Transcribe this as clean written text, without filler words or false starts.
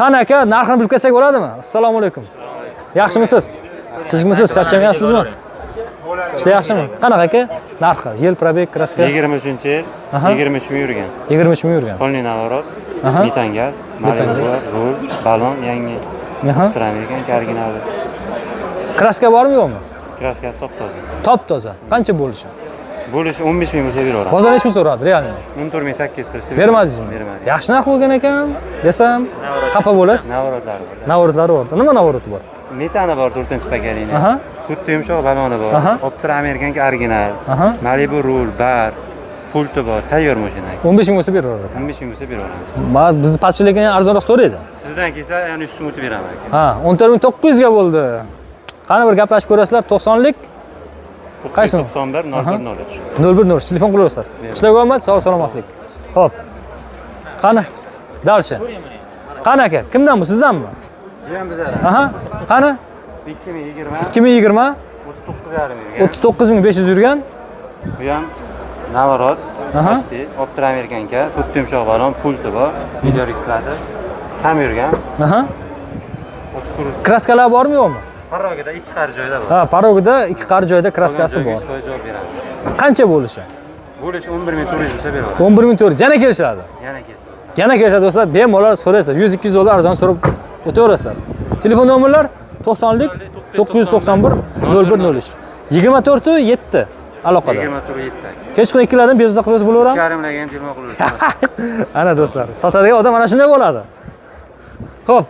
Qani aka, narxini bilib ketsak bo'ladimi? Assalomu alaykum. Yaxshimisiz? Tinchmisiz? Charchamayapsizmi? Ishlar yaxshimi? Qanaqa aka? Narxi, yil probeg, kraska 23-yil, 23 ming yurgan. 23 ming yurgan. Polniy navorot, metan gaz, rul, balon yangi. Turan originali. Kraska bormi yo'qmi? Kraskasi top-toza. Top-toza. Qancha bo'lishi? Bo'lishi 15 ming bo'lsa beraveramiz. Bozor nechmi so'radi, realni? 14.840 bermadingizmi? Bermadim. Yaxshi narx bo'lgan ekan desam, xafa bo'lasiz. Navorotlari bor. Navorotlari bor. Nima navoroti bor? Metani bor 4-paketini. To'rtta yumshoq baloni bor. Optra Amerikanki original. Malibu rul, bar, pulti bor, tayyor mashina. 15 ming bo'lsa beraveradi. 15 ming bo'lsa beraveramiz. Biz patchilikdan arzonroq so'raydi. Sizdan kelsa, yana üstini o'tib beraman aka. Ha, 14900 ga bo'ldi. Qani bir gaplashib ko'rasizlar, 90lik. Qaysi? 91 0103. 0103 telefon qilaverasizlar. Ishlarga omad, sog' salomatlik. Xo'p. Qani? Dalchi. Qani aka, kimdan bu? Sizdanmi? Bu ham bizlar. Qani? 2020. 2020 39.500 39500 yurgan. yurgan. Bu ham navorot, pasti, Optra Amerikanka, to'rtta yumshoq balon, pulti bor, video registrator, kam yurgan. Kraskalar bormi yo'qmi? Parogida ikki qar joyda bor. Ha, parogida ikki qar joyda kraskasi bor. Javob beramiz. Qancha bo'lishi? Bo'lishi 11400 bo'lsa beraveramiz. 11400 yana kelishadi. Yana kelishadi do'stlar, bemalol so'raysizlar. 100-200 dollar arzon so'rab o'taverasizlar. Telefon nomerlar 90lik 991 0103. 24-7 aloqada. 24-7. Kechqurun 2lardan bezovta qilib bo'laveramiz. Charmlarga ham telefon qilaverasiz. Ana do'stlar, sotadigan odam ana shunday bo'ladi. Xo'p,